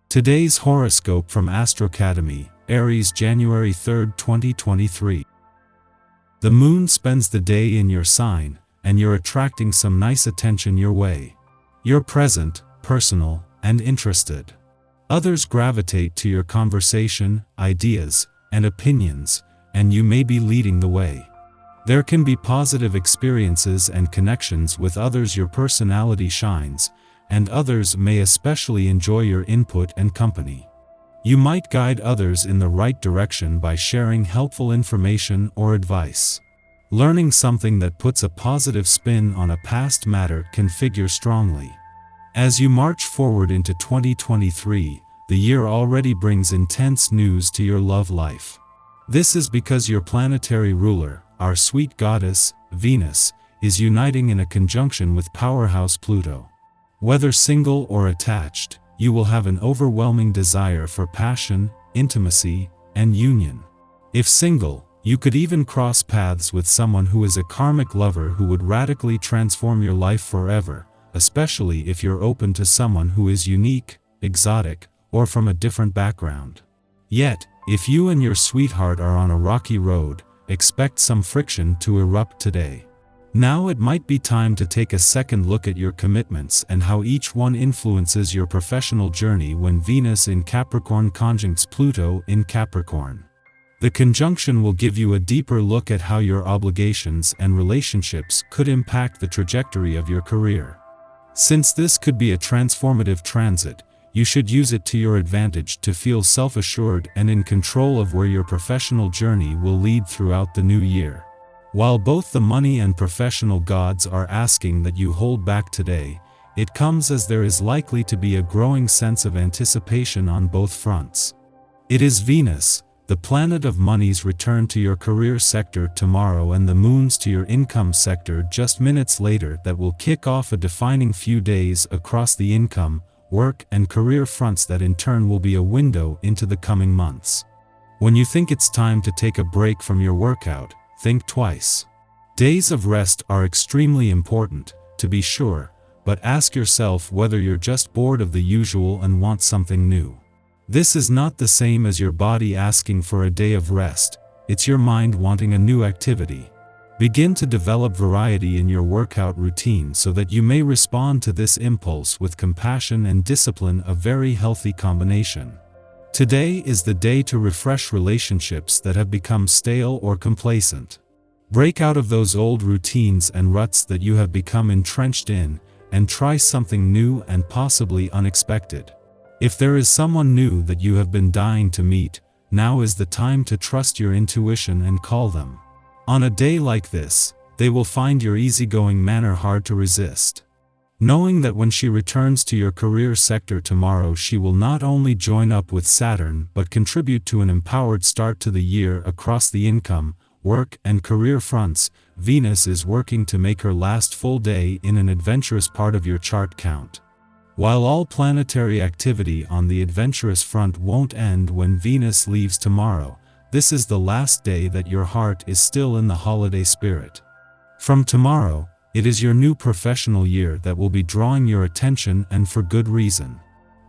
Today's horoscope from Astrocademy, Aries, January 3, 2023. The moon spends the day in your sign, and you're attracting some nice attention your way. You're present, personal, and interested. Others gravitate to your conversation, ideas, and opinions, and you may be leading the way. There can be positive experiences and connections with others. Your personality shines, and others may especially enjoy your input and company. You might guide others in the right direction by sharing helpful information or advice. Learning something that puts a positive spin on a past matter can figure strongly. As you march forward into 2023, the year already brings intense news to your love life. This is because your planetary ruler, our sweet goddess, Venus, is uniting in a conjunction with powerhouse Pluto. Whether single or attached, you will have an overwhelming desire for passion, intimacy, and union. If single, you could even cross paths with someone who is a karmic lover who would radically transform your life forever, especially if you're open to someone who is unique, exotic, or from a different background. Yet, if you and your sweetheart are on a rocky road, expect some friction to erupt today. Now it might be time to take a second look at your commitments and how each one influences your professional journey when Venus in Capricorn conjuncts Pluto in Capricorn. The conjunction will give you a deeper look at how your obligations and relationships could impact the trajectory of your career. Since this could be a transformative transit, you should use it to your advantage to feel self-assured and in control of where your professional journey will lead throughout the new year. While both the money and professional gods are asking that you hold back today, it comes as there is likely to be a growing sense of anticipation on both fronts. It is Venus, the planet of money's return to your career sector tomorrow and the moon's to your income sector just minutes later that will kick off a defining few days across the income, work, and career fronts that in turn will be a window into the coming months. When you think it's time to take a break from your workout, think twice. Days of rest are extremely important, to be sure, but ask yourself whether you're just bored of the usual and want something new. This is not the same as your body asking for a day of rest, it's your mind wanting a new activity. Begin to develop variety in your workout routine so that you may respond to this impulse with compassion and discipline, a very healthy combination. Today is the day to refresh relationships that have become stale or complacent. Break out of those old routines and ruts that you have become entrenched in, and try something new and possibly unexpected. If there is someone new that you have been dying to meet, now is the time to trust your intuition and call them. On a day like this, they will find your easygoing manner hard to resist. Knowing that when she returns to your career sector tomorrow, she will not only join up with Saturn but contribute to an empowered start to the year across the income, work, and career fronts. Venus is working to make her last full day in an adventurous part of your chart count. While all planetary activity on the adventurous front won't end when Venus leaves tomorrow, this is the last day that your heart is still in the holiday spirit. From tomorrow, it is your new professional year that will be drawing your attention, and for good reason.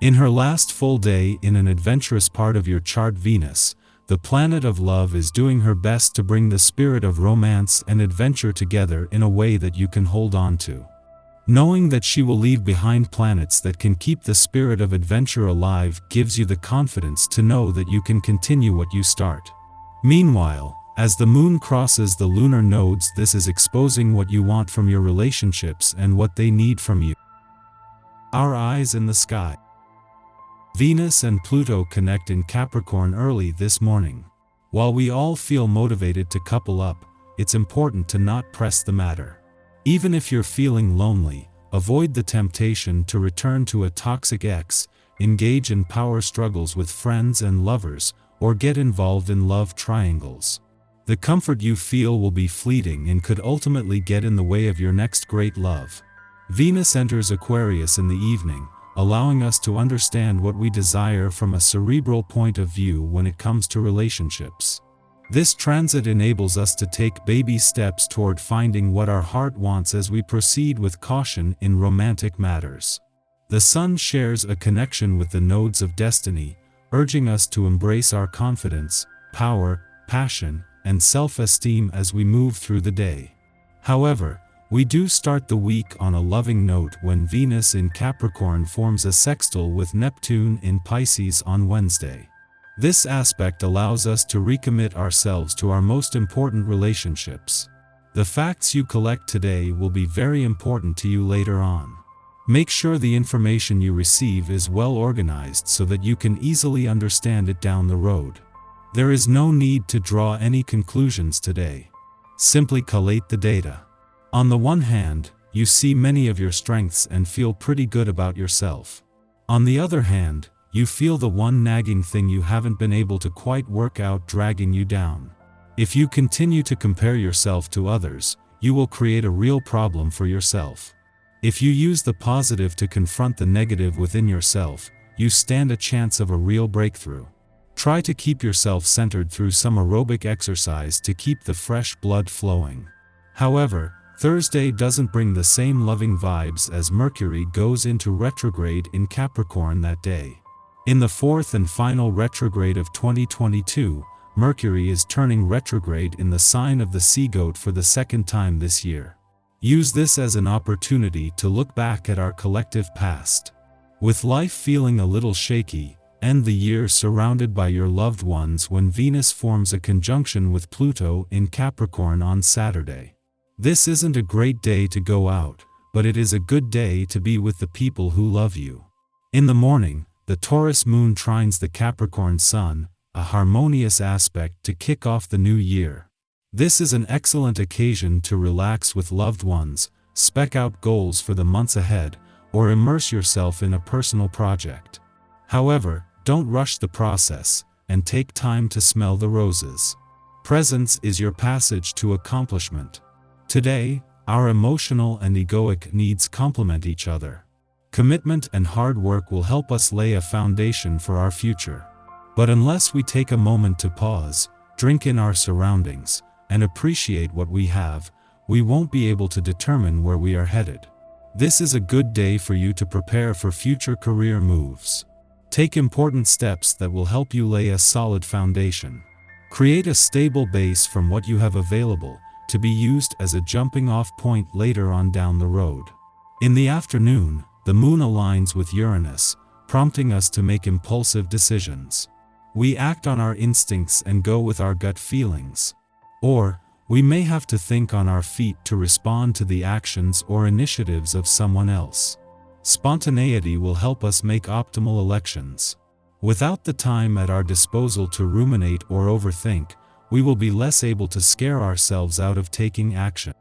In her last full day in an adventurous part of your chart, Venus, the planet of love, is doing her best to bring the spirit of romance and adventure together in a way that you can hold on to. Knowing that she will leave behind planets that can keep the spirit of adventure alive gives you the confidence to know that you can continue what you start. Meanwhile, as the moon crosses the lunar nodes, this is exposing what you want from your relationships and what they need from you. Our eyes in the sky. Venus and Pluto connect in Capricorn early this morning. While we all feel motivated to couple up, it's important to not press the matter. Even if you're feeling lonely, avoid the temptation to return to a toxic ex, engage in power struggles with friends and lovers, or get involved in love triangles. The comfort you feel will be fleeting and could ultimately get in the way of your next great love. Venus enters Aquarius in the evening, allowing us to understand what we desire from a cerebral point of view when it comes to relationships. This transit enables us to take baby steps toward finding what our heart wants as we proceed with caution in romantic matters. The Sun shares a connection with the nodes of destiny, urging us to embrace our confidence, power, passion, and self-esteem as we move through the day. However, we do start the week on a loving note when Venus in Capricorn forms a sextile with Neptune in Pisces on Wednesday. This aspect allows us to recommit ourselves to our most important relationships. The facts you collect today will be very important to you later on. Make sure the information you receive is well organized so that you can easily understand it down the road. There is no need to draw any conclusions today. Simply collate the data. On the one hand, you see many of your strengths and feel pretty good about yourself. On the other hand, you feel the one nagging thing you haven't been able to quite work out dragging you down. If you continue to compare yourself to others, you will create a real problem for yourself. If you use the positive to confront the negative within yourself, you stand a chance of a real breakthrough. Try to keep yourself centered through some aerobic exercise to keep the fresh blood flowing. However, Thursday doesn't bring the same loving vibes as Mercury goes into retrograde in Capricorn that day. In the fourth and final retrograde of 2022, Mercury is turning retrograde in the sign of the Sea Goat for the second time this year. Use this as an opportunity to look back at our collective past. With life feeling a little shaky, end the year surrounded by your loved ones when Venus forms a conjunction with Pluto in Capricorn on Saturday. This isn't a great day to go out, but it is a good day to be with the people who love you. In the morning, the Taurus moon trines the Capricorn sun, a harmonious aspect to kick off the new year. This is an excellent occasion to relax with loved ones, spec out goals for the months ahead, or immerse yourself in a personal project. However, don't rush the process, and take time to smell the roses. Presence is your passage to accomplishment. Today, our emotional and egoic needs complement each other. Commitment and hard work will help us lay a foundation for our future. But unless we take a moment to pause, drink in our surroundings, and appreciate what we have, we won't be able to determine where we are headed. This is a good day for you to prepare for future career moves. Take important steps that will help you lay a solid foundation. Create a stable base from what you have available, to be used as a jumping-off point later on down the road. In the afternoon, the moon aligns with Uranus, prompting us to make impulsive decisions. We act on our instincts and go with our gut feelings. Or, we may have to think on our feet to respond to the actions or initiatives of someone else. Spontaneity will help us make optimal elections. Without the time at our disposal to ruminate or overthink, we will be less able to scare ourselves out of taking action.